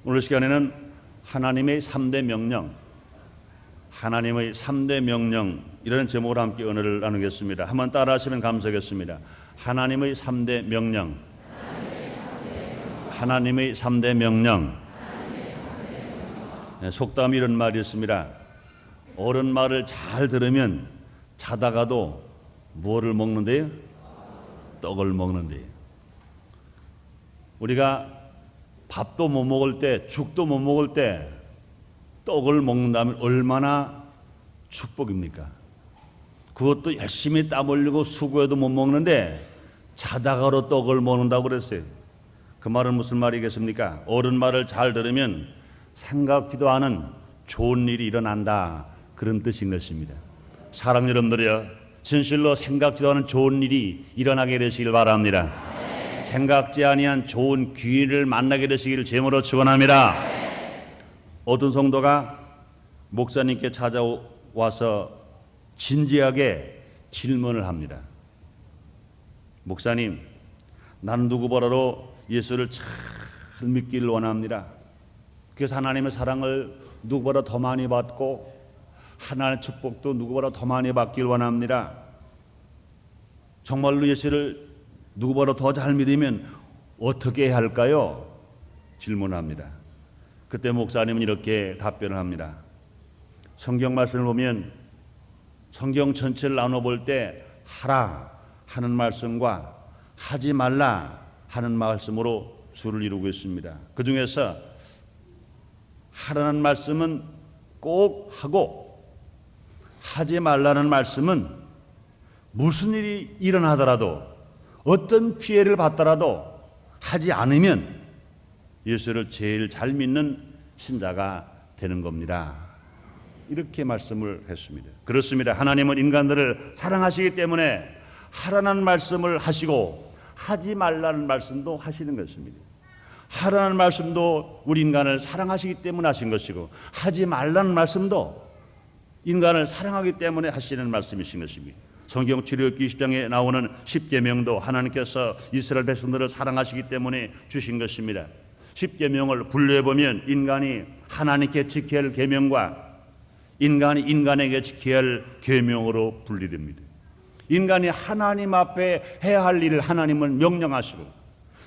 오늘 시간에는 하나님의 3대 명령, 하나님의 3대 명령 이라는 제목으로 함께 은혜를 나누겠습니다. 한번 따라하시면 감사하겠습니다. 하나님의 3대 명령, 하나님의 3대 명령. 속담이 이런 말이 있습니다. 어른 말을 잘 들으면 자다가도 무엇을 먹는데요? 떡을 먹는데요. 우리가 밥도 못 먹을 때, 죽도 못 먹을 때 떡을 먹는다면 얼마나 축복입니까? 그것도 열심히 땀 흘리고 수고해도 못 먹는데 자다가도 떡을 먹는다고 그랬어요. 그 말은 무슨 말이겠습니까? 어른 말을 잘 들으면 생각지도 않은 좋은 일이 일어난다, 그런 뜻인 것입니다. 사랑 여러분들이여, 진실로 생각지도 않은 좋은 일이 일어나게 되시길 바랍니다. 생각지 아니한 좋은 귀인을 만나게 되시기를 제물로 축원합니다. 어떤 성도가 목사님께 찾아와서 진지하게 질문을 합니다. 목사님, 나는 누구보다도 예수를 잘 믿기를 원합니다. 그래서 하나님의 사랑을 누구보다 더 많이 받고 하나님의 축복도 누구보다 더 많이 받기를 원합니다. 정말로 예수를 누구보다 더 잘 믿으면 어떻게 해야 할까요? 질문합니다. 그때 목사님은 이렇게 답변을 합니다. 성경 말씀을 보면 성경 전체를 나눠볼 때 하라 하는 말씀과 하지 말라 하는 말씀으로 줄을 이루고 있습니다. 그 중에서 하라는 말씀은 꼭 하고 하지 말라는 말씀은 무슨 일이 일어나더라도 어떤 피해를 받더라도 하지 않으면 예수를 제일 잘 믿는 신자가 되는 겁니다. 이렇게 말씀을 했습니다. 그렇습니다. 하나님은 인간들을 사랑하시기 때문에 하라는 말씀을 하시고 하지 말라는 말씀도 하시는 것입니다. 하라는 말씀도 우리 인간을 사랑하시기 때문에 하신 것이고 하지 말라는 말씀도 인간을 사랑하기 때문에 하시는 말씀이신 것입니다. 성경 출애굽기 20장에 나오는 10계명도 하나님께서 이스라엘 백성들을 사랑하시기 때문에 주신 것입니다. 10계명을 분류해보면 인간이 하나님께 지켜야 할 계명과 인간이 인간에게 지켜야 할 계명으로 분리됩니다. 인간이 하나님 앞에 해야 할 일을 하나님은 명령하시고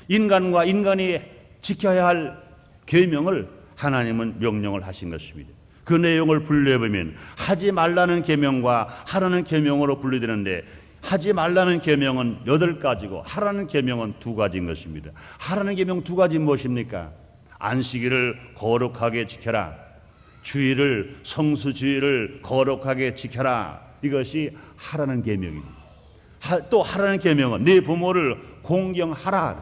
인간과 인간이 지켜야 할 계명을 하나님은 명령을 하신 것입니다. 그 내용을 분류해보면 하지 말라는 계명과 하라는 계명으로 분류되는데 하지 말라는 계명은 8가지고 하라는 계명은 2가지인 것입니다. 하라는 계명 2가지는 무엇입니까? 안식일을 거룩하게 지켜라, 주일을 성수주일을 거룩하게 지켜라, 이것이 하라는 계명입니다. 또 하라는 계명은 네 부모를 공경하라,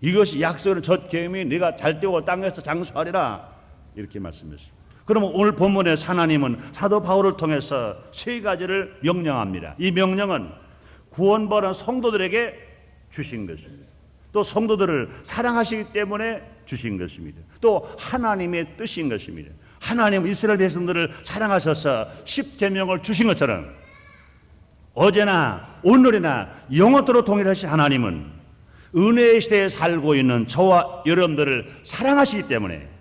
이것이 약속은 첫 계명이 네가 잘 되고 땅에서 장수하리라, 이렇게 말씀했습니다. 그러면 오늘 본문에서 하나님은 사도 바울을 통해서 3가지를 명령합니다. 이 명령은 구원받은 성도들에게 주신 것입니다. 또 성도들을 사랑하시기 때문에 주신 것입니다. 또 하나님의 뜻인 것입니다. 하나님은 이스라엘 백성들을 사랑하셔서 10계명을 주신 것처럼 어제나 오늘이나 영원토록 동일하신 하나님은 은혜의 시대에 살고 있는 저와 여러분들을 사랑하시기 때문에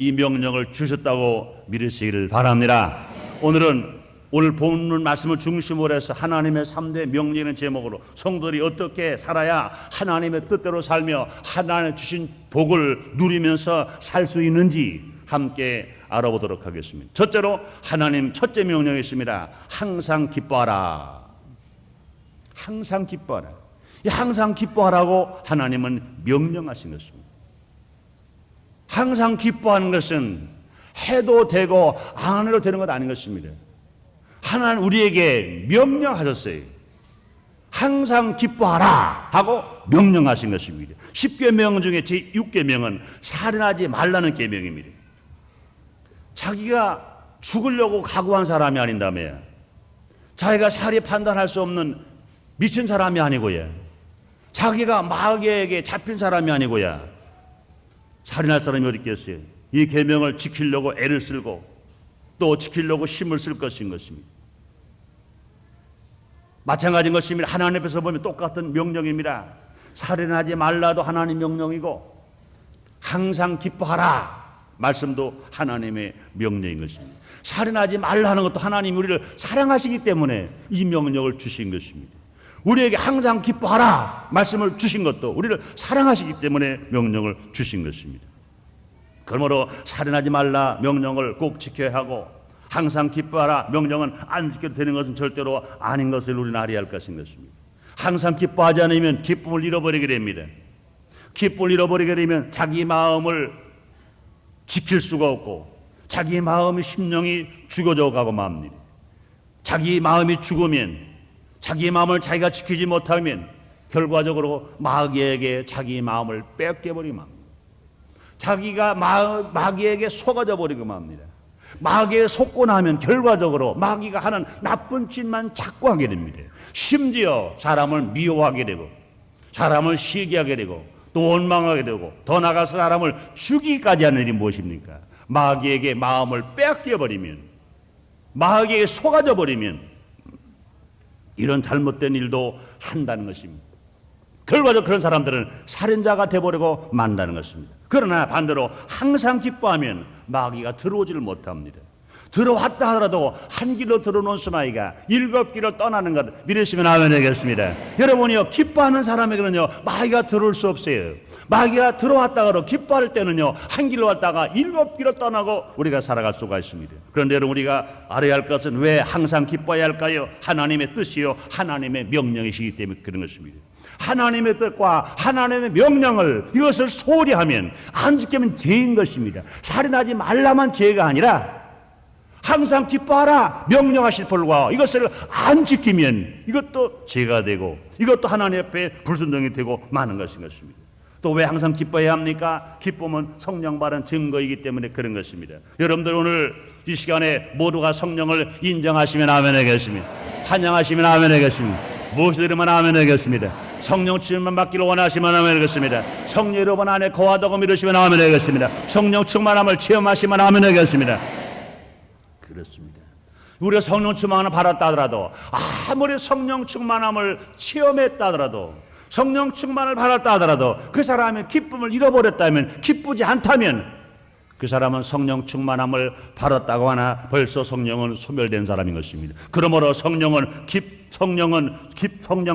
이 명령을 주셨다고 믿으시기를 바랍니다. 오늘은 오늘 본문 말씀을 중심으로 해서 하나님의 3대 명령의 제목으로 성도들이 어떻게 살아야 하나님의 뜻대로 살며 하나님 주신 복을 누리면서 살 수 있는지 함께 알아보도록 하겠습니다. 첫째로 하나님 첫째 명령이 있습니다. 항상 기뻐하라. 항상 기뻐하라. 항상 기뻐하라고 하나님은 명령하신 것입니다. 항상 기뻐하는 것은 해도 되고 안 해도 되는 것 아닌 것입니다. 하나님 우리에게 명령하셨어요. 항상 기뻐하라 하고 명령하신 것입니다. 10계명 중에 제6계명은 살인하지 말라는 계명입니다. 자기가 죽으려고 각오한 사람이 아닌다며, 자기가 살이 판단할 수 없는 미친 사람이 아니고요, 자기가 마귀에게 잡힌 사람이 아니고요, 살인할 사람이 어디 있겠어요? 이 계명을 지키려고 애를 쓰고 또 지키려고 힘을 쓸 것인 것입니다. 마찬가지인 것입니다. 하나님 앞에서 보면 똑같은 명령입니다. 살인하지 말라도 하나님 명령이고 항상 기뻐하라 말씀도 하나님의 명령인 것입니다. 살인하지 말라는 것도 하나님이 우리를 사랑하시기 때문에 이 명령을 주신 것입니다. 우리에게 항상 기뻐하라 말씀을 주신 것도 우리를 사랑하시기 때문에 명령을 주신 것입니다. 그러므로 살인하지 말라 명령을 꼭 지켜야 하고 항상 기뻐하라 명령은 안 지켜도 되는 것은 절대로 아닌 것을 우리는 알아야 할 것인 것입니다. 항상 기뻐하지 않으면 기쁨을 잃어버리게 됩니다. 기쁨을 잃어버리게 되면 자기 마음을 지킬 수가 없고 자기 마음의 심령이 죽어져 가고 맙니다. 자기 마음이 죽으면 자기 마음을 자기가 지키지 못하면 결과적으로 마귀에게 자기 마음을 뺏겨버리고 맙니다. 자기가 마귀에게 속아져 버리고 맙니다. 마귀에 속고 나면 결과적으로 마귀가 하는 나쁜 짓만 자꾸 하게 됩니다. 심지어 사람을 미워하게 되고 사람을 시기하게 되고 또 원망하게 되고 더 나아가서 사람을 죽이기까지 하는 일이 무엇입니까? 마귀에게 마음을 뺏겨버리면 마귀에게 속아져 버리면 이런 잘못된 일도 한다는 것입니다. 결과적으로 그런 사람들은 살인자가 되어버리고 만다는 것입니다. 그러나 반대로 항상 기뻐하면 마귀가 들어오지를 못합니다. 들어왔다 하더라도 한 길로 들어오는 수마이가 7길을 떠나는 것 믿으시면 아멘 하겠습니다. 여러분이요 기뻐하는 사람에게는요 마귀가 들어올 수 없어요. 마귀가 들어왔다가도 기뻐할 때는요 한 길로 왔다가 7길을 떠나고 우리가 살아갈 수가 있습니다. 그런데 여러분 우리가 알아야 할 것은 왜 항상 기뻐해야 할까요? 하나님의 뜻이요 하나님의 명령이시기 때문에 그런 것입니다. 하나님의 뜻과 하나님의 명령을 이것을 소홀히 하면 안 지키면 죄인 것입니다. 살인하지 말라만 죄가 아니라 항상 기뻐하라 명령하실 불과 이것을 안 지키면 이것도 죄가 되고 이것도 하나님 앞에 불순종이 되고 마는 것인 것입니다. 또 왜 항상 기뻐해야 합니까? 기쁨은 성령 받은 증거이기 때문에 그런 것입니다. 여러분들 오늘 이 시간에 모두가 성령을 인정하시면 아멘 하겠습니다. 환영하시면 아멘 하겠습니다. 무엇을 들으면 아멘 하겠습니다. 성령 충만 받기를 원하시면 아멘 하겠습니다. 성령 여러분 안에 거하다고 믿으시면 아멘 하겠습니다. 성령 충만함을 체험하시면 아멘 하겠습니다. 그렇습니다. 우리가 성령 충만함을 받았다 하더라도 아무리 성령 충만함을 체험했다 하더라도 성령 충만을 받았다 하더라도 그 사람의 기쁨을 잃어버렸다면 기쁘지 않다면 그 사람은 성령 충만함을 받았다고 하나 벌써 성령은 소멸된 사람인 것입니다. 그러므로 성령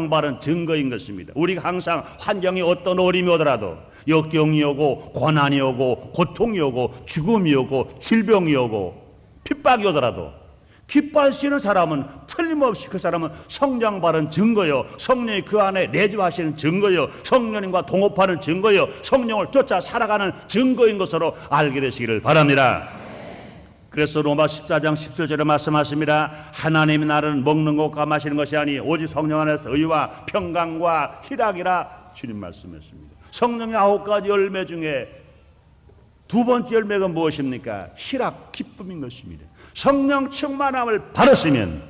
받은 증거인 것입니다. 우리가 항상 환경이 어떤 어림이 오더라도 역경이 오고 고난이 오고 고통이 오고 죽음이 오고 질병이 오고 핍박이 오더라도 기뻐할 수 있는 사람은 틀림없이 그 사람은 성령 받은 증거요 성령이 그 안에 내주하시는 증거요 성령님과 동업하는 증거요 성령을 쫓아 살아가는 증거인 것으로 알게 되시기를 바랍니다. 그래서 로마 14장 17절에 말씀하십니다. 하나님이 나를 먹는 것과 마시는 것이 아니 오직 성령 안에서 의와 평강과 희락이라 주님 말씀했습니다. 성령의 9가지 열매 중에 두 번째 열매가 무엇입니까? 희락, 기쁨인 것입니다. 성령 충만함을 받았으면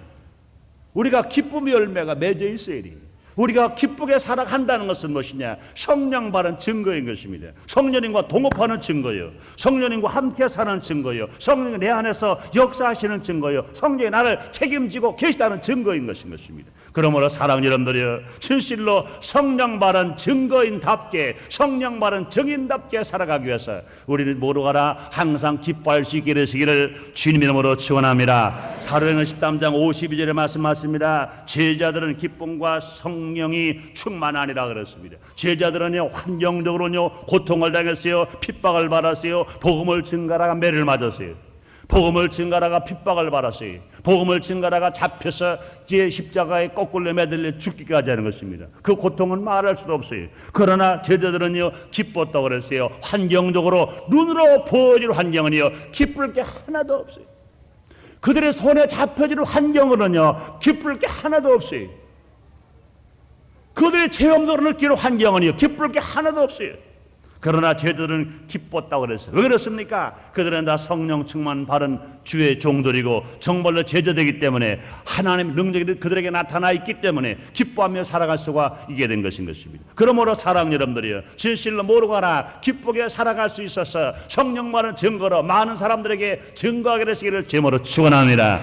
우리가 기쁨의 열매가 맺어 있어야 돼요. 우리가 기쁘게 살아간다는 것은 무엇이냐? 성령 받은 증거인 것입니다. 성령님과 동업하는 증거요 성령님과 함께 사는 증거요 성령이 내 안에서 역사하시는 증거요 성령이 나를 책임지고 계시다는 증거인 것입니다. 그러므로 사랑하는 여러분들이여 진실로 성령 받은 증거인답게 성령 받은 증인답게 살아가기 위해서 우리는 모두가라 항상 기뻐할 수 있게 되시기를 주님 이름으로 축원합니다. 사도행전 13장 52절에 말씀하십니다. 제자들은 기쁨과 성령이 충만하니라 그랬습니다. 제자들은요 환경적으로요 고통을 당했어요. 핍박을 받았어요. 복음을 증가라가 매를 맞았어요. 복음을 증가라가 핍박을 받았어요. 복음을 증가라가 잡혀서 제 십자가에 거꾸로 매달려 죽기까지 하는 것입니다. 그 고통은 말할 수도 없어요. 그러나 제자들은요 기뻤다고 그랬어요. 환경적으로 눈으로 보여질 환경은요 기쁠 게 하나도 없어요. 그들의 손에 잡혀질 환경으로는요 기쁠 게 하나도 없어요. 그들의 체험적으로 느끼는 환경은요 기쁠 게 하나도 없어요. 그러나 제자들은 기뻤다고 그랬어요. 왜 그렇습니까? 그들은 다 성령 충만 받은 주의 종들이고 정말로 제자되기 때문에 하나님의 능력이 그들에게 나타나 있기 때문에 기뻐하며 살아갈 수가 있게 된 것인 것입니다. 그러므로 사랑하는 여러분들이여 진실로 모르거나 기쁘게 살아갈 수 있어서 성령 받은 증거로 많은 사람들에게 증거하게 되시기를 제모로 축원합니다.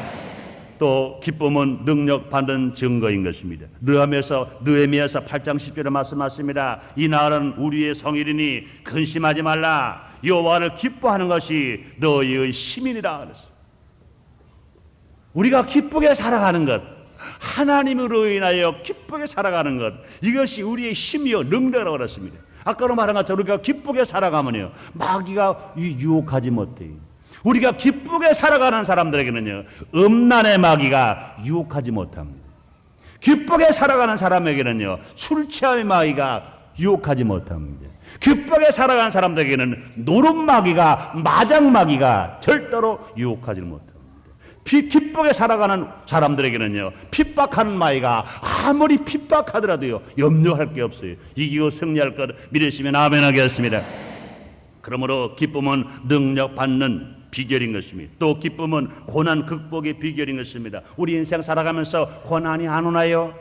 또 기쁨은 능력 받는 증거인 것입니다. 느헤미야서 8장 10절에 말씀하십니다. 이 날은 우리의 성일이니 근심하지 말라. 여호와를 기뻐하는 것이 너희의 시민이라 그랬어요. 우리가 기쁘게 살아가는 것, 하나님으로 인하여 기쁘게 살아가는 것, 이것이 우리의 힘이요 능력이라고 그랬습니다. 아까도 말한 것처럼 우리가 기쁘게 살아가면요 마귀가 유혹하지 못해요. 우리가 기쁘게 살아가는 사람들에게는요 음란의 마귀가 유혹하지 못합니다. 기쁘게 살아가는 사람에게는요 술 취함의 마귀가 유혹하지 못합니다. 기쁘게 살아가는 사람들에게는 노름 마귀가, 마장 마귀가 절대로 유혹하지 못합니다. 기쁘게 살아가는 사람들에게는요 핍박하는 마귀가 아무리 핍박하더라도요 염려할 게 없어요. 이기고 승리할 것 믿으시면 아멘 하겠습니다. 그러므로 기쁨은 능력 받는 비결인 것입니다. 또 기쁨은 고난 극복의 비결인 것입니다. 우리 인생 살아가면서 고난이 안 오나요?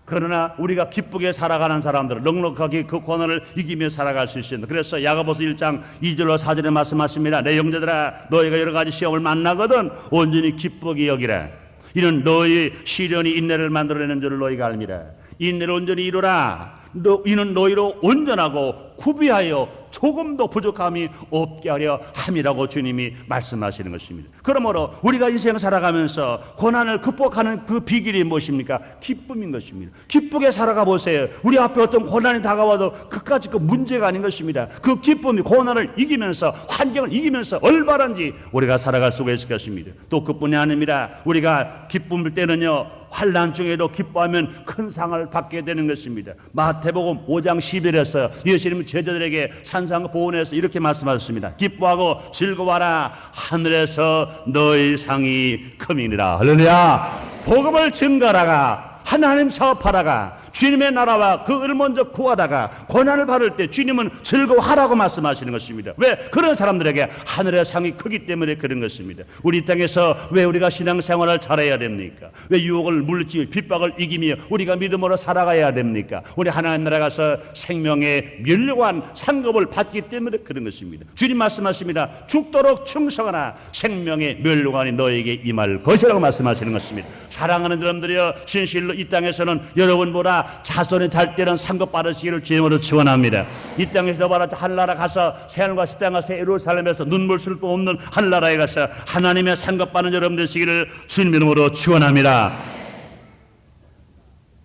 그러나 우리가 기쁘게 살아가는 사람들은 넉넉하게 그 고난을 이기며 살아갈 수 있습니다. 그래서 야고보서 1장 2절로 4절에 말씀하십니다. 내 형제들아 너희가 여러 가지 시험을 만나거든 온전히 기쁘게 여기라. 이는 너희 시련이 인내를 만들어내는 줄을 너희가 알미라. 인내를 온전히 이루라. 이는 너희로 온전하고 구비하여 조금도 부족함이 없게 하려 함이라고 주님이 말씀하시는 것입니다. 그러므로 우리가 인생 살아가면서 고난을 극복하는 그 비결이 무엇입니까? 기쁨인 것입니다. 기쁘게 살아가 보세요. 우리 앞에 어떤 고난이 다가와도 그까짓 그 문제가 아닌 것입니다. 그 기쁨이 고난을 이기면서 환경을 이기면서 얼마든지 우리가 살아갈 수가 있을 것입니다. 또 그뿐이 아닙니다. 우리가 기쁨일 때는요 환난 중에도 기뻐하면 큰 상을 받게 되는 것입니다. 마태복음 5장 11절에서 예수님은 제자들에게 산상 보훈해서 이렇게 말씀하셨습니다. 기뻐하고 즐거워하라. 하늘에서 너희 상이 크미니라. 할렐루야. 복음을 증거하라가, 하나님 사업하다가, 주님의 나라와 그 을 먼저 구하다가 고난을 받을 때 주님은 즐거워하라고 말씀하시는 것입니다. 왜? 그런 사람들에게 하늘의 상이 크기 때문에 그런 것입니다. 우리 땅에서 왜 우리가 신앙생활을 잘해야 됩니까? 왜 유혹을 물리치며 핍박을 이기며 우리가 믿음으로 살아가야 됩니까? 우리 하나님 나라 가서 생명의 멸류관 상급을 받기 때문에 그런 것입니다. 주님 말씀하십니다. 죽도록 충성하라. 생명의 멸류관이 너에게 임할 것이라고 말씀하시는 것입니다. 사랑하는 여러분들이여, 진실로 이 땅에서는 여러분보다 자손이 잘 때는 상급 받으시기를 주님으로 축원합니다. 이 땅에서 봐라 하늘나라 가서 새하늘과 새 땅과 새 예루살렘에서 눈물 슬픔 없는 하늘나라에 가서 하나님의 상급 받는 여러분 되시기를 주님 이름으로 축원합니다.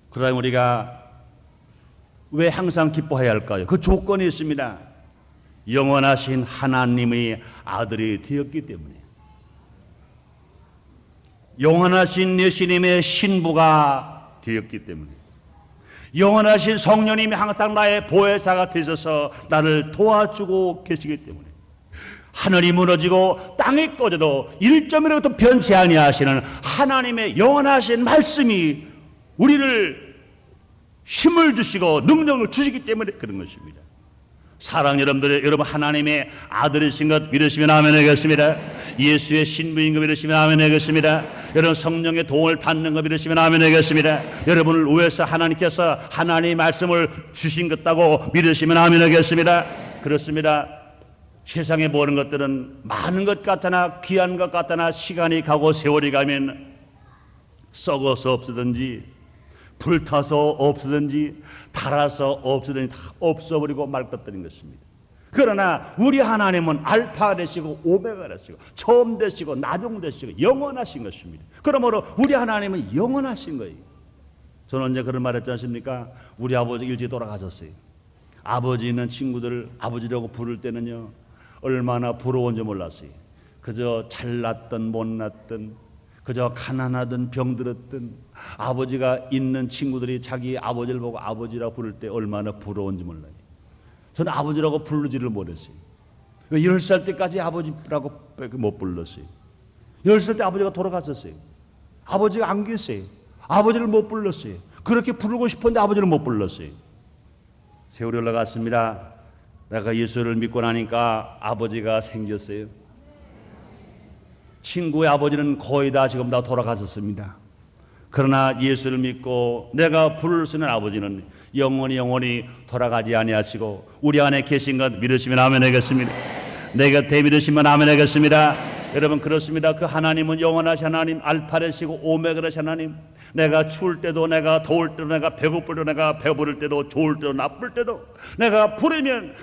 그러나 우리가 왜 항상 기뻐해야 할까요? 그 조건이 있습니다. 영원하신 하나님의 아들이 되었기 때문에, 영원하신 예수님의 신부가 되었기 때문에, 영원하신 성령님이 항상 나의 보혜사가 되셔서 나를 도와주고 계시기 때문에, 하늘이 무너지고 땅이 꺼져도 1점이라도 변치 아니하시는 하나님의 영원하신 말씀이 우리를 힘을 주시고 능력을 주시기 때문에 그런 것입니다. 사랑 여러분들, 여러분 하나님의 아들이신 것 믿으시면 아멘 하겠습니다. 예수의 신부인 것 믿으시면 아멘 하겠습니다. 여러분 성령의 도움을 받는 것 믿으시면 아멘 하겠습니다. 여러분을 위해서 하나님께서 하나님의 말씀을 주신 것다고 믿으시면 아멘 하겠습니다. 그렇습니다. 세상에 모든 것들은 많은 것 같으나 귀한 것 같으나 시간이 가고 세월이 가면 썩어서 없어든지 불타서 없어든지 달아서 없어든지 다 없어버리고 말 것들인 것입니다. 그러나 우리 하나님은 알파 되시고 오메가 되시고 처음 되시고 나중 되시고 영원하신 것입니다. 그러므로 우리 하나님은 영원하신 거예요. 저는 언제 그런 말 했지 않습니까? 우리 아버지 일찍 돌아가셨어요. 아버지 있는 친구들을 아버지라고 부를 때는요 얼마나 부러운지 몰랐어요. 그저 잘났든 못났든 그저 가난하든 병들었든 아버지가 있는 친구들이 자기 아버지를 보고 아버지라고 부를 때 얼마나 부러운지 몰라요. 저는 아버지라고 부르지를 못했어요. 왜 10살 때까지 아버지라고 못 불렀어요. 10살 때 아버지가 돌아갔었어요. 아버지가 안 계세요. 아버지를 못 불렀어요. 그렇게 부르고 싶었는데 아버지를 못 불렀어요. 세월이 올라갔습니다. 내가 예수를 믿고 나니까 아버지가 생겼어요. 친구의 아버지는 거의 다 지금 다 돌아가셨습니다. 그러나 예수를 믿고 내가 부를 수 있는 아버지는 영원히 돌아가지 아니하시고 우리 안에 계신 것 믿으시면 아멘 하겠습니다. 내 곁에 믿으시면 아멘 하겠습니다. 여러분 그렇습니다. 그 하나님은 영원하신 하나님, 알파레시고 오메가라신 하나님. 내가 추울 때도, 내가 더울 때도, 내가 배고플 때도, 내가 배부를 때도, 좋을 때도, 나쁠 때도 내가 부르면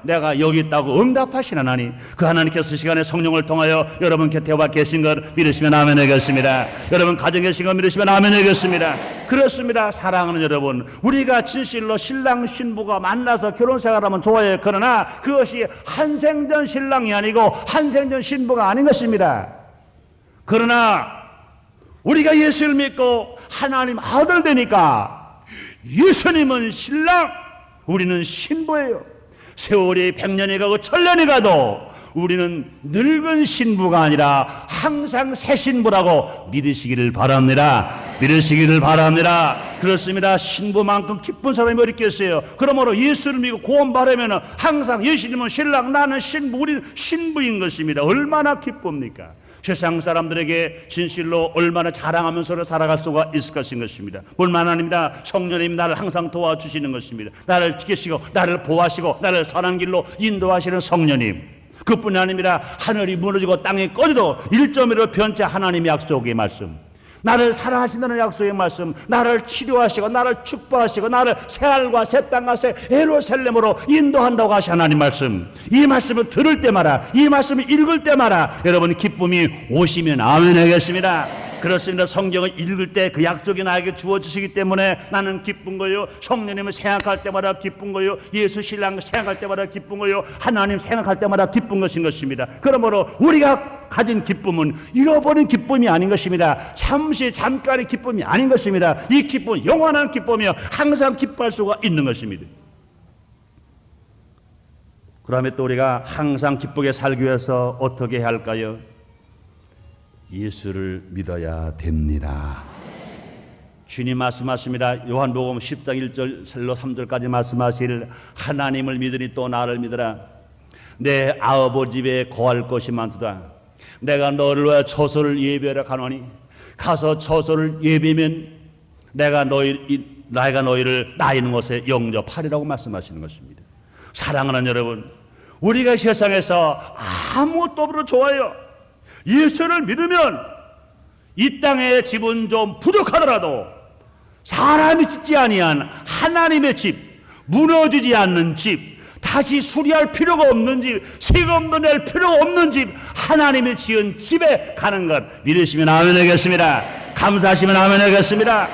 내가 여기 있다고 응답하신 하나님, 그 하나님께서 시간에 성령을 통하여 여러분 곁에 와 계신 것 믿으시면 아멘 하겠습니다. 여러분 가정에 계신 것 믿으시면 아멘 하겠습니다. 그렇습니다. 사랑하는 여러분, 우리가 진실로 신랑 신부가 만나서 결혼생활하면 좋아요. 그러나 그것이 한생전 신랑이 아니고 한생전 신부가 아닌 것입니다. 그러나 우리가 예수를 믿고 하나님 아들 되니까 예수님은 신랑, 우리는 신부예요. 세월이 100년이 가고 1000년이 가도 우리는 늙은 신부가 아니라 항상 새 신부라고 믿으시기를 바랍니다. 믿으시기를 바랍니다. 그렇습니다. 신부만큼 기쁜 사람이 어디 있겠어요. 그러므로 예수를 믿고 구원받으면 항상 예수님은 신랑, 나는 신부, 우리는 신부인 것입니다. 얼마나 기쁩니까? 세상 사람들에게 진실로 얼마나 자랑하면서 살아갈 수가 있을 것입니다. 뿐만 아닙니다. 성령님 나를 항상 도와주시는 것입니다. 나를 지키시고 나를 보호하시고 나를 선한 길로 인도하시는 성령님, 그뿐이 아닙니다. 하늘이 무너지고 땅이 꺼져도 1.1로 변치 하나님의 약속의 말씀, 나를 사랑하신다는 약속의 말씀, 나를 치료하시고 나를 축복하시고 나를 새하늘과 새 땅과 새 예루살렘으로 인도한다고 하신 하나님 말씀, 이 말씀을 들을 때마다, 이 말씀을 읽을 때마다 여러분 기쁨이 오시면 아멘 하겠습니다. 그렇습니다. 성경을 읽을 때 그 약속이 나에게 주어지시기 때문에 나는 기쁜 거예요. 성령님을 생각할 때마다 기쁜 거예요. 예수 신랑 생각할 때마다 기쁜 거예요. 하나님 생각할 때마다 기쁜 것인 것입니다. 그러므로 우리가 가진 기쁨은 잃어버린 기쁨이 아닌 것입니다. 잠깐의 기쁨이 아닌 것입니다. 이 기쁨은 영원한 기쁨이요, 항상 기뻐할 수가 있는 것입니다. 그다음에 또 우리가 항상 기쁘게 살기 위해서 어떻게 해야 할까요? 예수를 믿어야 됩니다. 주님 말씀하십니다. 요한복음 10장 1절로 3절까지 말씀하실, 하나님을 믿으니 또 나를 믿으라. 내 아버지 집에 거할 것이 많도다. 내가 너를 위하여 처소를 예비하러 가노니 가서 처소를 예비면 내가 너희를 나 있는 곳에 영접하리라고 말씀하시는 것입니다. 사랑하는 여러분, 우리가 세상에서 아무것도 없어도 좋아요. 예수를 믿으면 이 땅의 집은 좀 부족하더라도 사람이 짓지 아니한 하나님의 집, 무너지지 않는 집, 다시 수리할 필요가 없는 집, 세금도 낼 필요가 없는 집, 하나님이 지은 집에 가는 것 믿으시면 아멘 하겠습니다. 감사하시면 아멘 하겠습니다.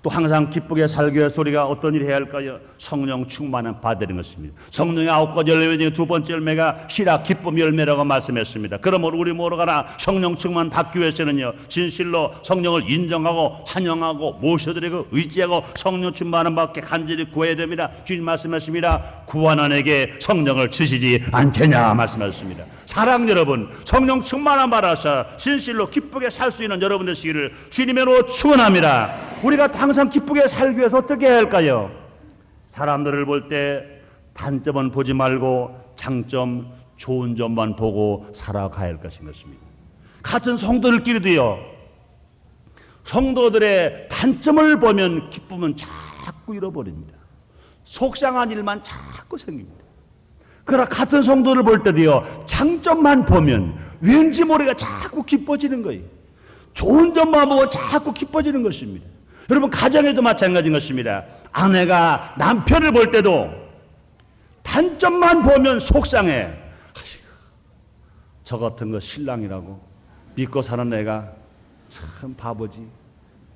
또 항상 기쁘게 살기 위해서 우리가 어떤 일을 해야 할까요? 성령 충만을 받는 것입니다. 성령의 9가지 열매 중에 두 번째 열매가 희락, 기쁨 열매라고 말씀했습니다. 그러므로 우리 모두가 성령 충만 받기 위해서는요, 진실로 성령을 인정하고 환영하고 모셔드리고 의지하고 성령 충만을 받게 간절히 구해야 됩니다. 주님 말씀하십니다. 구원한 에게 성령을 주시지 않겠냐 말씀하셨습니다. 사랑 여러분, 성령 충만을 받아서 진실로 기쁘게 살 수 있는 여러분 되시기를 주님으로 축원합니다. 우리가 항상 기쁘게 살기 위해서 어떻게 해야 할까요? 사람들을 볼 때 단점은 보지 말고 장점, 좋은 점만 보고 살아가야 할 것인 것입니다. 같은 성도들끼리도요, 성도들의 단점을 보면 기쁨은 자꾸 잃어버립니다. 속상한 일만 자꾸 생깁니다. 그러나 같은 성도를 볼 때도요, 장점만 보면 왠지 모르게 자꾸 기뻐지는 거예요. 좋은 점만 보고 자꾸 기뻐지는 것입니다. 여러분 가정에도 마찬가지인 것입니다. 아내가 남편을 볼 때도 단점만 보면 속상해. 저 같은 거 신랑이라고 믿고 사는 애가 참 바보지,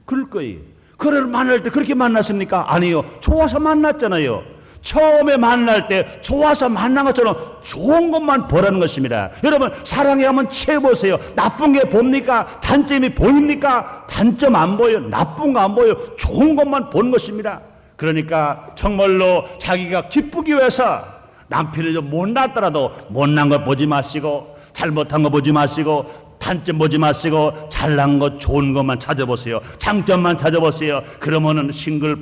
그럴 거예요. 그를 만날 때 그렇게 만났습니까? 아니요. 좋아서 만났잖아요. 처음에 만날 때 좋아서 만난 것처럼 좋은 것만 보라는 것입니다. 여러분 사랑에 한번 채워보세요. 나쁜 게 봅니까? 단점이 보입니까? 단점 안 보여, 나쁜 거 안 보여, 좋은 것만 보는 것입니다. 그러니까 정말로 자기가 기쁘기 위해서 남편이 좀 못났더라도 못난 거 보지 마시고, 잘못한 거 보지 마시고, 단점 보지 마시고 잘난 것, 좋은 것만 찾아보세요. 장점만 찾아보세요. 그러면은 싱글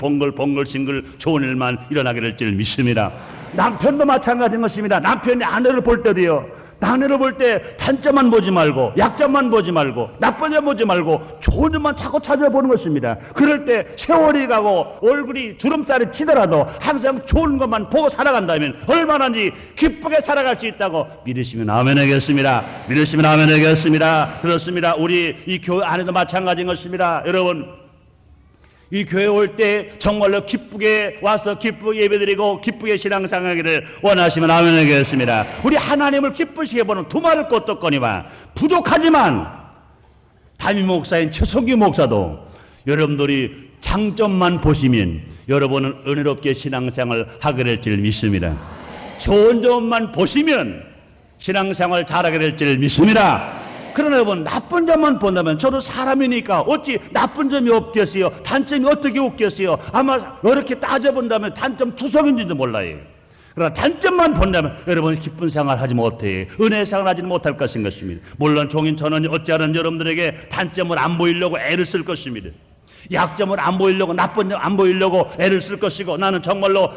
싱글 좋은 일만 일어나게 될 줄 믿습니다. 남편도 마찬가지인 것입니다. 남편이 아내를 볼 때도요, 남을 볼 때 단점만 보지 말고 약점만 보지 말고 나쁜 점 보지 말고 좋은 점만 자꾸 찾아보는 것입니다. 그럴 때 세월이 가고 얼굴이 주름살이 치더라도 항상 좋은 것만 보고 살아간다면 얼마나지 기쁘게 살아갈 수 있다고 믿으시면 아멘 하겠습니다. 믿으시면 아멘 하겠습니다. 그렇습니다. 우리 이 교회 안에도 마찬가지인 것입니다. 여러분, 이 교회 올 때 정말로 기쁘게 와서 기쁘게 예배드리고 기쁘게 신앙생활하기를 원하시면 아멘 하겠습니다. 우리 하나님을 기쁘시게 보는 두말을 꽂었거니와 부족하지만 담임 목사인 최성규 목사도 여러분들이 장점만 보시면 여러분은 은혜롭게 신앙생활을 하게 될 줄 믿습니다. 좋은 점만 보시면 신앙생활 잘하게 될 줄 믿습니다. 그러나 여러분, 나쁜 점만 본다면 저도 사람이니까 어찌 나쁜 점이 없겠어요? 단점이 어떻게 없겠어요? 아마 이렇게 따져본다면 단점 투성인지도 몰라요. 그러나 단점만 본다면 여러분 기쁜 생활 하지 못해 은혜 생활 하지 못할 것인 것입니다. 물론 종인 저는 어찌하든 여러분들에게 단점을 안 보이려고 애를 쓸 것입니다. 약점을 안 보이려고 나쁜 점 안 보이려고 애를 쓸 것이고 나는 정말로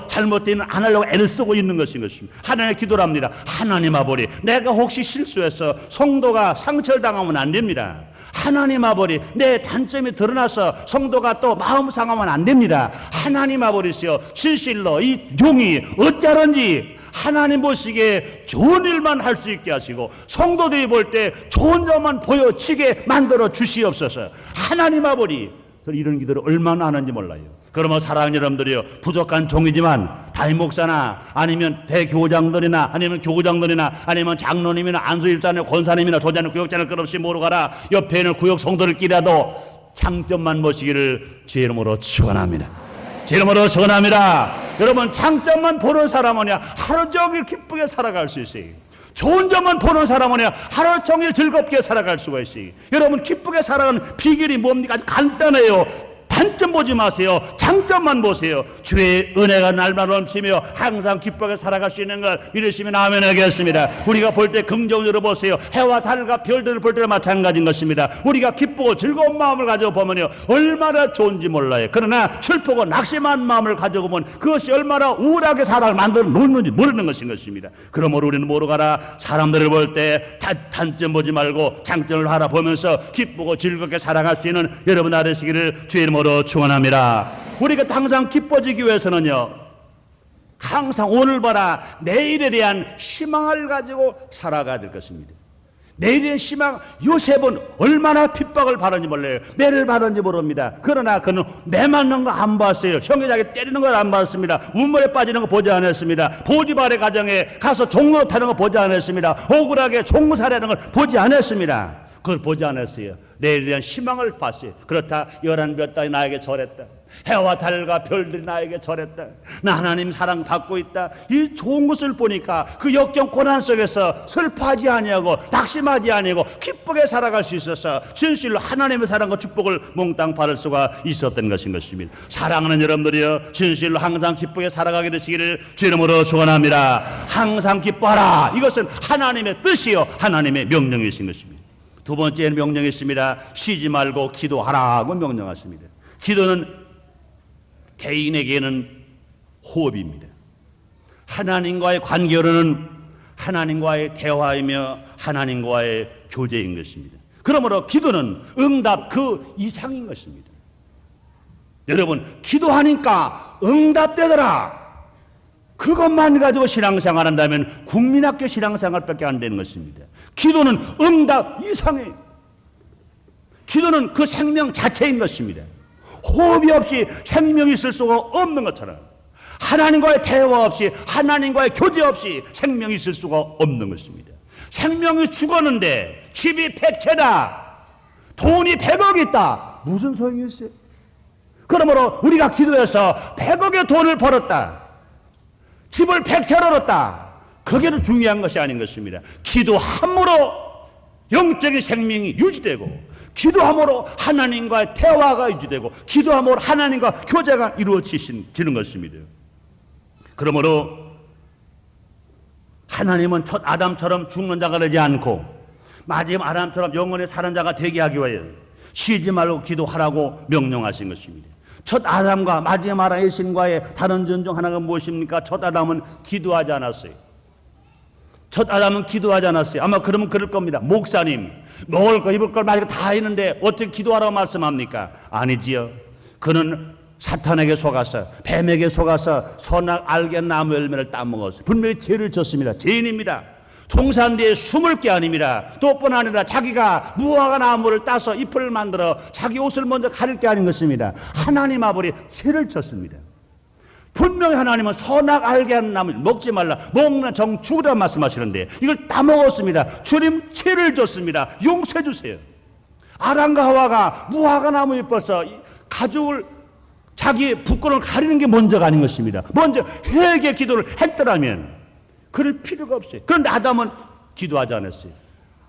잘못된 일은 안 하려고 애를 쓰고 있는 것인 것입니다. 하나님께 기도를 합니다. 하나님 아버지, 내가 혹시 실수해서 성도가 상처를 당하면 안 됩니다. 하나님 아버지, 내 단점이 드러나서 성도가 또 마음 상하면 안 됩니다. 하나님 아버지시여, 진실로 이 종이 어쩌런지 하나님 보시기에 좋은 일만 할 수 있게 하시고 성도들이 볼 때 좋은 점만 보여지게 만들어 주시옵소서. 하나님 아버지, 이런 기도를 얼마나 하는지 몰라요. 그러면 사랑하는 여러분들이요, 부족한 종이지만 담임 목사나 아니면 대교장들이나 아니면 교구장들이나 아니면 장로님이나 안수일자나 권사님이나 도자나 구역자를 끝없이 모르가라 옆에 있는 구역 성도들끼리라도 장점만 보시기를 주의 이름으로 축원합니다. 주의 이름으로 축원합니다. 여러분, 장점만 보는 사람은요 하루 종일 기쁘게 살아갈 수 있어요. 좋은 점만 보는 사람은요 하루 종일 즐겁게 살아갈 수가 있어요. 여러분, 기쁘게 살아가는 비결이 뭡니까? 아주 간단해요. 단점 보지 마세요. 장점만 보세요. 주의 은혜가 날마다 넘치며 항상 기쁘게 살아갈 수 있는 걸 믿으시면 아멘 하겠습니다. 우리가 볼 때 긍정적으로 보세요. 해와 달과 별들을 볼 때도 마찬가지인 것입니다. 우리가 기쁘고 즐거운 마음을 가지고 보면요 얼마나 좋은지 몰라요. 그러나 슬프고 낙심한 마음을 가지고 보면 그것이 얼마나 우울하게 사람을 만들어 놓는지 모르는 것인 것입니다. 그러므로 우리는 모르가라 사람들을 볼 때 단점 보지 말고 장점을 알아보면서 기쁘고 즐겁게 살아갈 수 있는 여러분 되시기를 주의 이름으로 축원합니다. 우리가 항상 기뻐지기 위해서는요 항상 오늘 봐라 내일에 대한 희망을 가지고 살아가야 될 것입니다. 내일에 대한 희망, 요셉은 얼마나 핍박을 받았는지 몰라요. 매를 받았는지 모릅니다. 그러나 그는 매 맞는 거 안 봤어요. 형제자기 때리는 걸 안 봤습니다. 우물에 빠지는 거 보지 않았습니다. 보디발의 가정에 가서 종로로 타는 거 보지 않았습니다. 억울하게 종살이하는 걸 보지 않았습니다. 그걸 보지 않았어요. 내일에 대한 희망을 봤어요. 그렇다 11몇 달이 나에게 절했다. 해와 달과 별들이 나에게 절했다. 나 하나님 사랑 받고 있다. 이 좋은 것을 보니까 그 역경 고난 속에서 슬퍼하지 아니하고 낙심하지 아니하고 기쁘게 살아갈 수 있어서 진실로 하나님의 사랑과 축복을 몽땅 받을 수가 있었던 것인 것입니다. 사랑하는 여러분들이여, 진실로 항상 기쁘게 살아가게 되시기를 주 이름으로 축원합니다. 항상 기뻐하라. 이것은 하나님의 뜻이요 하나님의 명령이신 것입니다. 두 번째 명령이 있습니다. 쉬지 말고 기도하라고 명령하십니다. 기도는 개인에게는 호흡입니다. 하나님과의 관계로는 하나님과의 대화이며 하나님과의 교제인 것입니다. 그러므로 기도는 응답 그 이상인 것입니다. 여러분, 기도하니까 응답되더라. 그것만 가지고 신앙생활 한다면 국민학교 신앙생활밖에 안 되는 것입니다. 기도는 응답 이상이에요. 기도는 그 생명 자체인 것입니다. 호흡이 없이 생명이 있을 수가 없는 것처럼 하나님과의 대화 없이 하나님과의 교제 없이 생명이 있을 수가 없는 것입니다. 생명이 죽었는데 집이 100채다, 돈이 100억 있다, 무슨 소용이 있어요? 그러므로 우리가 기도해서 100억의 돈을 벌었다, 집을 100채로 얻었다, 그게 더 중요한 것이 아닌 것입니다. 기도함으로 영적인 생명이 유지되고, 기도함으로 하나님과의 대화가 유지되고, 기도함으로 하나님과 교제가 이루어지는 것입니다. 그러므로 하나님은 첫 아담처럼 죽는 자가 되지 않고 마지막 아담처럼 영원히 사는 자가 되게 하기 위하여 쉬지 말고 기도하라고 명령하신 것입니다. 첫 아담과 마지막 아담의 신과의 다른 점 중 하나가 무엇입니까? 첫 아담은 기도하지 않았어요. 첫 아담은 기도하지 않았어요. 아마 그러면 그럴 겁니다. 목사님, 먹을 거 입을 걸 마실 거 다 있는데 어떻게 기도하라고 말씀합니까? 아니지요. 그는 사탄에게 속아서, 뱀에게 속아서 선악 알게 나무 열매를 따먹었어요. 분명히 죄를 졌습니다. 죄인입니다. 동산 뒤에 숨을 게 아닙니다. 또 뿐 아니라 자기가 무화과 나무를 따서 잎을 만들어 자기 옷을 먼저 가릴 게 아닌 것입니다. 하나님 아버지 죄를 졌습니다. 분명히 하나님은 선악 알게 하는 나무 먹지 말라, 먹는 정 죽으라 말씀하시는데 이걸 따먹었습니다. 주님 죄를 졌습니다. 용서해 주세요. 아담과 하와가 무화과 나무 잎어서 가죽을 자기 부끄러움을 가리는 게 먼저가 아닌 것입니다. 먼저 회개 기도를 했더라면 그럴 필요가 없어요. 그런데 아담은 기도하지 않았어요.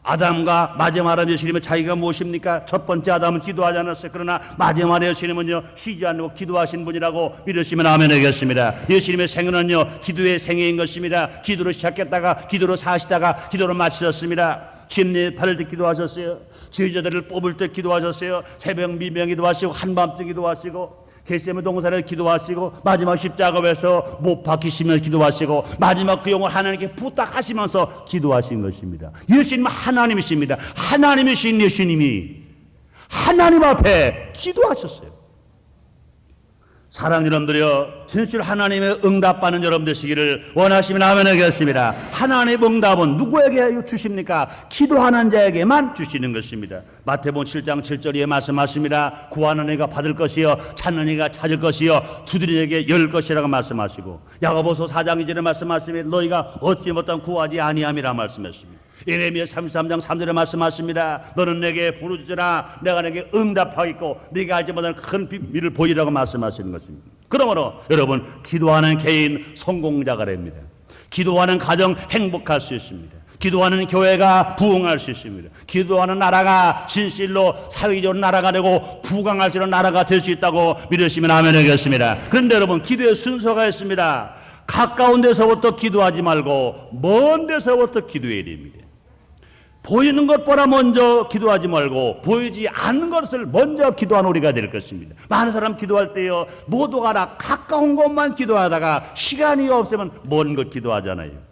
아담과 마지막에 예수님은 자기가 무엇입니까? 첫 번째 아담은 기도하지 않았어요. 그러나 마지막에 예수님은요, 쉬지 않고 기도하신 분이라고 믿으시면 아멘 하겠습니다. 예수님의 생애는요, 기도의 생애인 것입니다. 기도로 시작했다가 기도로 사시다가 기도로 마치셨습니다. 침례 받을 때 기도하셨어요. 제자들을 뽑을 때 기도하셨어요. 새벽 미명 기도하시고 한밤중 기도하시고 겟세마네 동산에서 기도하시고 마지막 십자가에서 못 박히시면서 기도하시고 마지막 그 영혼 하나님께 부탁하시면서 기도하신 것입니다. 예수님은 하나님이십니다. 하나님이신 예수님이 하나님 앞에 기도하셨어요. 사랑 여러분들이여, 진실 하나님의 응답받는 여러분 되시기를 원하시면 아멘 하겠습니다. 하나님의 응답은 누구에게 주십니까? 기도하는 자에게만 주시는 것입니다. 마태복음 7장 7절에 말씀하십니다. 구하는 이가 받을 것이요, 찾는 이가 찾을 것이요, 두드리는 이에게 열 것이라고 말씀하시고, 야고보서 4장 2절에 말씀하시면 너희가 얻지 못한 구하지 아니함이라 말씀하십니다. 예레미야 33장 3절에 말씀하십니다. 너는 내게 부르짖으라 내가 내게 응답하겠고 네가 알지 못하는 큰 비밀을 보이라고 말씀하시는 것입니다. 그러므로 여러분, 기도하는 개인 성공자가 됩니다. 기도하는 가정 행복할 수 있습니다. 기도하는 교회가 부흥할 수 있습니다. 기도하는 나라가 진실로 사회적으로 나라가 되고 부강할 수 있는 나라가 될 수 있다고 믿으시면 아멘 하겠습니다. 그런데 여러분, 기도의 순서가 있습니다. 가까운 데서부터 기도하지 말고 먼 데서부터 기도해야 됩니다. 보이는 것보다 먼저 기도하지 말고 보이지 않는 것을 먼저 기도하는 우리가 될 것입니다. 많은 사람 기도할 때요, 모두가 다 가까운 것만 기도하다가 시간이 없으면 먼 것 기도하잖아요.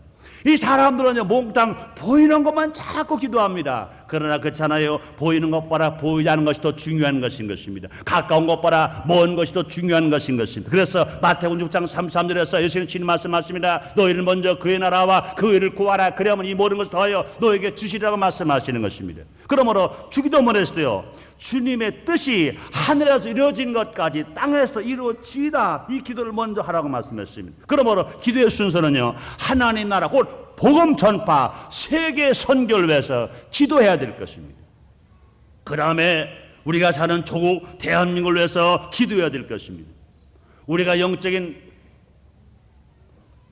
이 사람들은요, 몽땅 보이는 것만 자꾸 기도합니다. 그러나 그렇잖아요. 보이는 것보다 보이지 않는 것이 더 중요한 것인 것입니다. 가까운 것보다 먼 것이 더 중요한 것인 것입니다. 그래서 마태복음 6장 33절에서 예수님 말씀하십니다. 너희는 먼저 그의 나라와 그 의를 구하라. 그러면 이 모든 것을 더하여 너에게 주시라고 말씀하시는 것입니다. 그러므로 주기도 못했어요. 주님의 뜻이 하늘에서 이루어진 것까지 땅에서 이루어지라, 이 기도를 먼저 하라고 말씀했습니다. 그러므로 기도의 순서는요, 하나님 나라 곧 복음 전파, 세계 선교를 위해서 기도해야 될 것입니다. 그 다음에 우리가 사는 조국 대한민국을 위해서 기도해야 될 것입니다. 우리가 영적인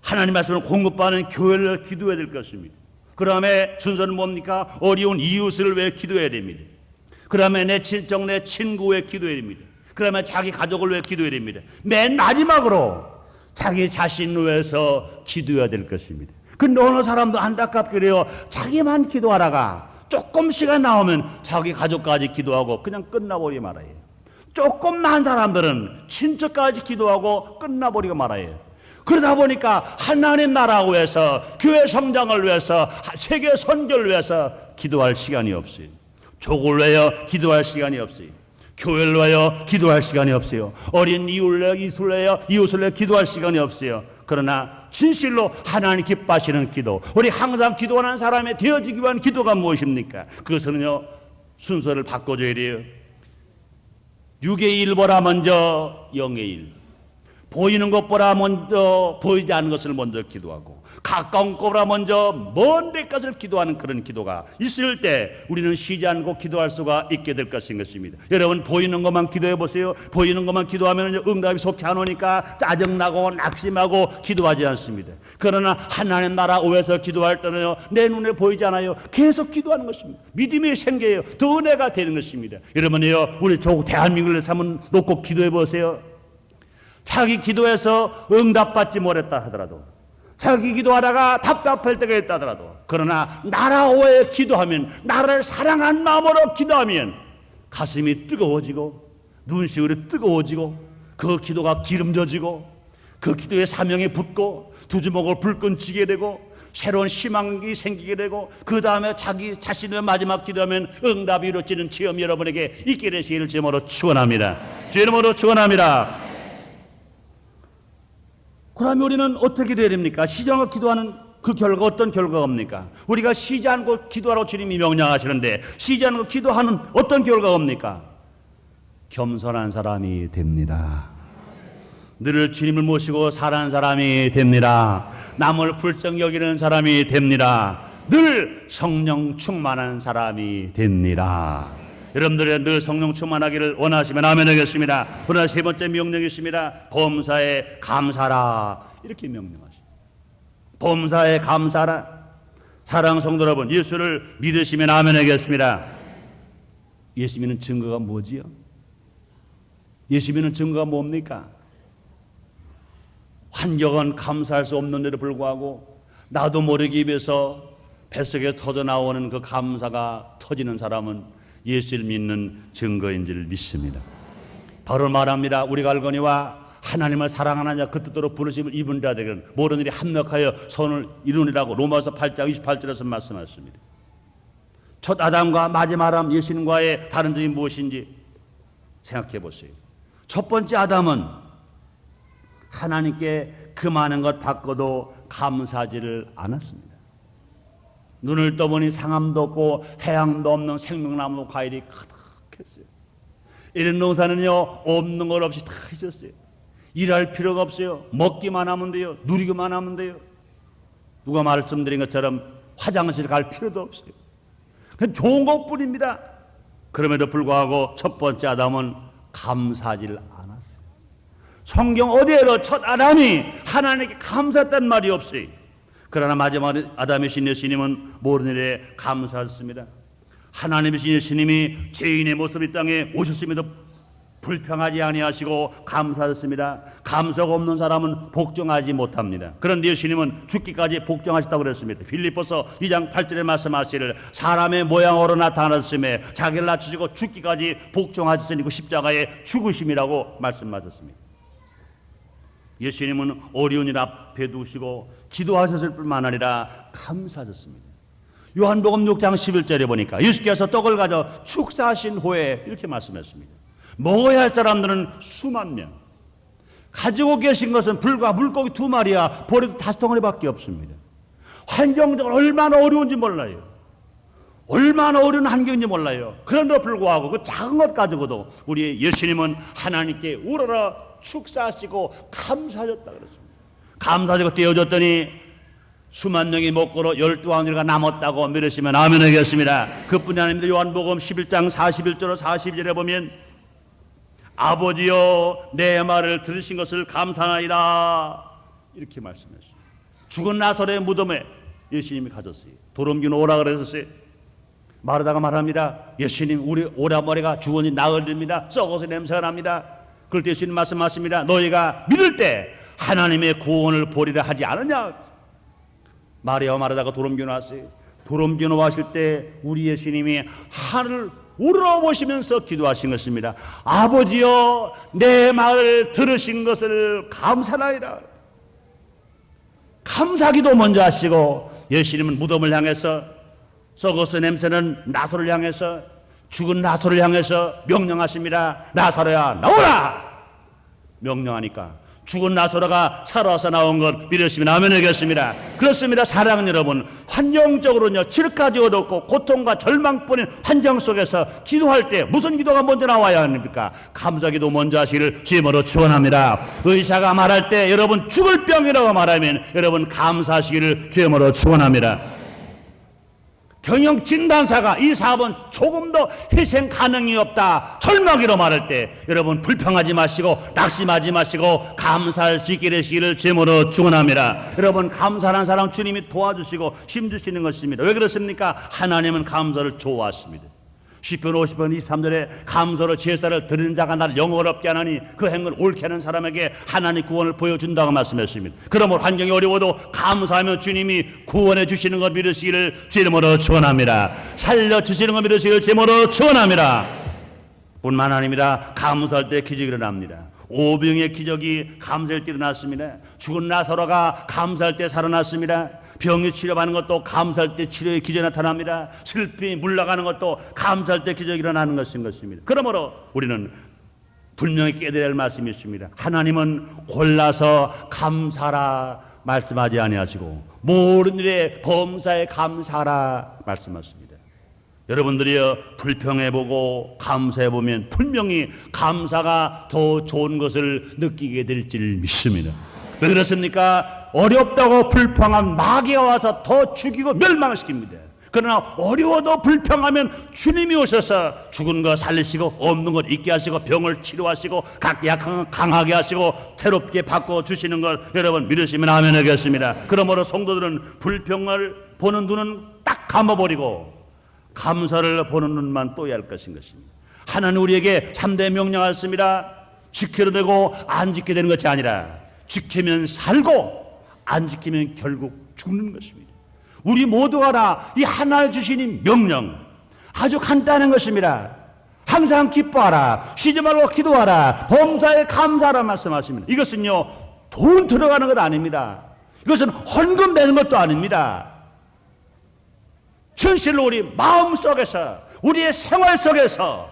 하나님 말씀을 공급받는 교회를 기도해야 될 것입니다. 그 다음에 순서는 뭡니까? 어려운 이웃을 위해 기도해야 됩니다. 그 다음에 내 친정, 내 친구 위해 기도해야 됩니다. 그 다음에 자기 가족을 위해 기도해야 됩니다. 맨 마지막으로 자기 자신을 위해서 기도해야 될 것입니다. 근데 어느 사람도 안타깝게 그래요. 자기만 기도하다가 조금 시간 나오면 자기 가족까지 기도하고 그냥 끝나버리고 말아요. 조금만 사람들은 친척까지 기도하고 끝나버리고 말아요. 그러다 보니까 하나님 나라를 위해서, 교회 성장을 위해서, 세계 선교를 위해서 기도할 시간이 없어요. 족을 위하여 기도할 시간이 없어요. 교회를 위하여 기도할 시간이 없어요. 어린 이웃을 위하여 기도할 시간이 없어요. 그러나 진실로 하나님 기뻐하시는 기도, 우리 항상 기도하는 사람이 되어지기 위한 기도가 무엇입니까? 그것은요, 순서를 바꿔줘야 돼요. 6의 1보다 먼저 0의 1, 보이는 것보다 먼저 보이지 않는 것을 먼저 기도하고 가까운 것보다 먼저 먼 데까지를 기도하는 그런 기도가 있을 때 우리는 쉬지 않고 기도할 수가 있게 될 것인 것입니다. 여러분, 보이는 것만 기도해 보세요. 보이는 것만 기도하면 응답이 속히 안 오니까 짜증나고 낙심하고 기도하지 않습니다. 그러나 하나님 나라 위해서 기도할 때는요, 내 눈에 보이지 않아요. 계속 기도하는 것입니다. 믿음이 생겨요. 더 은혜가 되는 것입니다. 여러분이요, 우리 조국 대한민국을 한번 놓고 기도해 보세요. 자기 기도해서 응답받지 못했다 하더라도, 자기 기도하다가 답답할 때가 있다 하더라도, 그러나 나라 위해 기도하면, 나라를 사랑한 마음으로 기도하면 가슴이 뜨거워지고 눈시울이 뜨거워지고 그 기도가 기름져지고 그 기도의 사명이 붙고 두 주먹을 불끈 쥐게 되고 새로운 희망이 생기게 되고 그 다음에 자기 자신의 마지막 기도하면 응답이 이루어지는 체험 여러분에게 있게 되시기를 주님으로 축원합니다. 주님으로 축원합니다. 그러면 우리는 어떻게 되어야 됩니까? 쉬지 않고 기도하는 그 결과 어떤 결과가 옵니까? 우리가 쉬지 않고 기도하라고 주님이 명령하시는데 쉬지 않고 기도하는 어떤 결과가 옵니까? 겸손한 사람이 됩니다. 늘 주님을 모시고 살아가는 사람이 됩니다. 남을 불쌍히 여기는 사람이 됩니다. 늘 성령 충만한 사람이 됩니다. 여러분들의 늘 성령 충만하기를 원하시면 아멘 하겠습니다. 오늘 세 번째 명령이 있습니다. 범사에 감사라, 이렇게 명령하십니다. 범사에 감사라. 사랑하는 성도 여러분, 예수를 믿으시면 아멘 하겠습니다. 예수 믿는 증거가 뭐지요? 예수 믿는 증거가 뭡니까? 환경은 감사할 수 없는데도 불구하고 나도 모르게 입에서 뱃속에 터져 나오는 그 감사가 터지는 사람은 예수를 믿는 증거인 줄 믿습니다. 바로 말합니다. 우리가 알거니와 하나님을 사랑하는 자 그 뜻대로 부르심을 입은 자들은 모든 일이 합력하여 선을 이루니라고 로마서 8장 28절에서 말씀하십니다. 첫 아담과 마지막 아담 예수님과의 다른 점이 무엇인지 생각해 보세요. 첫 번째 아담은 하나님께 그 많은 것 받고도 감사하지를 않았습니다. 눈을 떠보니 상함도 없고 해양도 없는 생명나무 과일이 가득했어요. 이런 농사는요 없는 것 없이 다 있었어요. 일할 필요가 없어요. 먹기만 하면 돼요. 누리기만 하면 돼요. 누가 말씀드린 것처럼 화장실 갈 필요도 없어요. 그냥 좋은 것뿐입니다. 그럼에도 불구하고 첫 번째 아담은 감사하지를 않았어요. 성경 어디에도 첫 아담이 하나님께 감사했다는 말이 없어요. 그러나 마지막 아담이신 예수님은 모든 일에 감사했습니다. 하나님이신 예수님이 죄인의 모습 이 땅에 오셨음에도 불평하지 아니하시고 감사하셨습니다. 감사가 없는 사람은 복종하지 못합니다. 그런데 예수님은 죽기까지 복종하셨다고 그랬습니다. 빌립보서 2장 8절에 말씀하시기를 사람의 모양으로 나타나셨음에 자기를 낮추시고 죽기까지 복종하셨으니 그 십자가의 죽으심이라고 말씀하셨습니다. 예수님은 어려운 일 앞에 두시고 기도하셨을 뿐만 아니라 감사하셨습니다. 요한복음 6장 11절에 보니까 예수께서 떡을 가져 축사하신 후에 이렇게 말씀했습니다. 먹어야 할 사람들은 수만 명, 가지고 계신 것은 불과 물고기 2마리야 버려도 5덩어리밖에 없습니다. 환경적으로 얼마나 어려운지 몰라요. 얼마나 어려운 환경인지 몰라요. 그런데도 불구하고 그 작은 것 가지고도 우리 예수님은 하나님께 우러러 축사하시고 감사하셨다 그랬습니다. 감사하시고 떼어줬더니 수만 명이 먹고로 12항이가 남았다고 믿으시면 아멘 하겠습니다. 그뿐이 아닙니다. 요한복음 11장 41절로 42절에 보면 아버지여 내 말을 들으신 것을 감사하나이다 이렇게 말씀했어요. 죽은 나사로의 무덤에 예수님이 가졌어요. 도롱뇽 오라 그랬었어요. 마르다가 말합니다. 예수님 우리 오라머리가 죽으니 나흘입니다. 썩어서 냄새가 납니다. 그럴 때 예수님 말씀하십니다. 너희가 믿을 때 하나님의 구원을 보리라 하지 않느냐. 마리아와 마르다가 도롱뇽 왔어요. 도롱뇽 왔을 때 우리 예수님이 하늘을 우러보시면서 기도하신 것입니다. 아버지여 내 말을 들으신 것을 감사하나이다. 감사기도 먼저 하시고 예수님은 무덤을 향해서 썩어서 냄새는 나사로를 향해서 죽은 나사로를 향해서 명령하십니다. 나사로야 나오라. 명령하니까 죽은 나사로가 살아서 나온 것 믿으시면 아멘 하겠습니다. 그렇습니다. 사랑하는 여러분, 환경적으로는요 질까지 얻었고 고통과 절망뿐인 환경 속에서 기도할 때 무슨 기도가 먼저 나와야 합니까? 감사기도 먼저 하시기를 주님으로 축원합니다. 의사가 말할 때 여러분 죽을 병이라고 말하면 여러분 감사하시기를 주님으로 축원합니다. 경영진단사가 이 사업은 조금 더 희생 가능이 없다 절망이로 말할 때 여러분 불평하지 마시고 낙심하지 마시고 감사할 수 있게 되시기를 주님으로 축원합니다. 여러분 감사하는 사람 주님이 도와주시고 힘주시는 것입니다. 왜 그렇습니까? 하나님은 감사를 좋아하십니다. 시편 50편 23절에 감사로 제사를 드리는 자가 나를 영원롭게 하나니 그 행을 옳게 하는 사람에게 하나님 구원을 보여준다고 말씀했습니다. 그러므로 환경이 어려워도 감사하며 주님이 구원해 주시는 것 믿으시기를 주님으로 축원합니다. 살려주시는 것 믿으시기를 주님으로 축원합니다. 뿐만 아닙니다. 감사할 때 기적이 일어납니다. 오병의 기적이 감사할 때 일어났습니다. 죽은 나사로가 감사할 때 살아났습니다. 병이 치료받는 것도 감사할 때 치료의 기적이 나타납니다. 슬픔이 물러가는 것도 감사할 때 기적이 일어나는 것인 것입니다. 그러므로 우리는 분명히 깨달아야 할 말씀이 있습니다. 하나님은 골라서 감사라 말씀하지 아니하시고 모든 일에 범사에 감사라 말씀하십니다. 여러분들이여 불평해보고 감사해보면 분명히 감사가 더 좋은 것을 느끼게 될 줄 믿습니다. 왜 그렇습니까? 어렵다고 불평한 마귀가 와서 더 죽이고 멸망시킵니다. 그러나 어려워도 불평하면 주님이 오셔서 죽은 거 살리시고 없는 것 있게 하시고 병을 치료하시고 각 약한 강하게 하시고 새롭게 바꿔주시는 걸 여러분 믿으시면 아멘 하겠습니다. 그러므로 성도들은 불평을 보는 눈은 딱 감아버리고 감사를 보는 눈만 떠야 할 것인 것입니다. 하나님 우리에게 3대 명령하셨습니다. 지켜도 되고 안 지켜야 되는 것이 아니라 지키면 살고 안 지키면 결국 죽는 것입니다. 우리 모두가 다 이 하나님 주신 이 명령 아주 간단한 것입니다. 항상 기뻐하라, 쉬지 말고 기도하라, 범사에 감사하라 말씀하십니다. 이것은요 돈 들어가는 것 아닙니다. 이것은 헌금 내는 것도 아닙니다. 진실로 우리 마음속에서 우리의 생활 속에서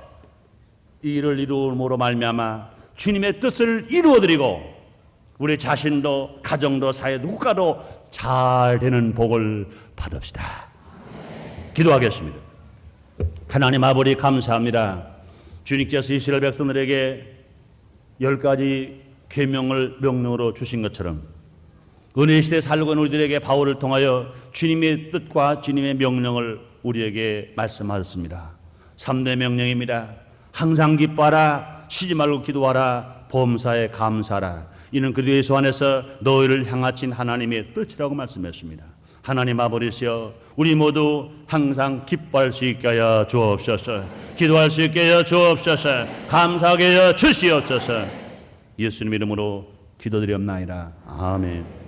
이 일을 이루므로 말미암아 주님의 뜻을 이루어드리고 우리 자신도 가정도 사회도 국가도 잘 되는 복을 받읍시다. 기도하겠습니다. 하나님 아버지 감사합니다. 주님께서 이스라엘 백성들에게 10가지 계명을 명령으로 주신 것처럼 은혜 시대에 살고 있는 우리들에게 바울을 통하여 주님의 뜻과 주님의 명령을 우리에게 말씀하셨습니다. 3대 명령입니다. 항상 기뻐하라, 쉬지 말고 기도하라, 범사에 감사하라. 이는 그리스도 예수 안에서 너희를 향하신 하나님의 뜻이라고 말씀했습니다. 하나님 아버지시여 우리 모두 항상 기뻐할 수 있게 하여 주옵소서. 기도할 수 있게 하여 주옵소서. 감사하게 하여 주시옵소서. 예수님 이름으로 기도드리옵나이다. 아멘.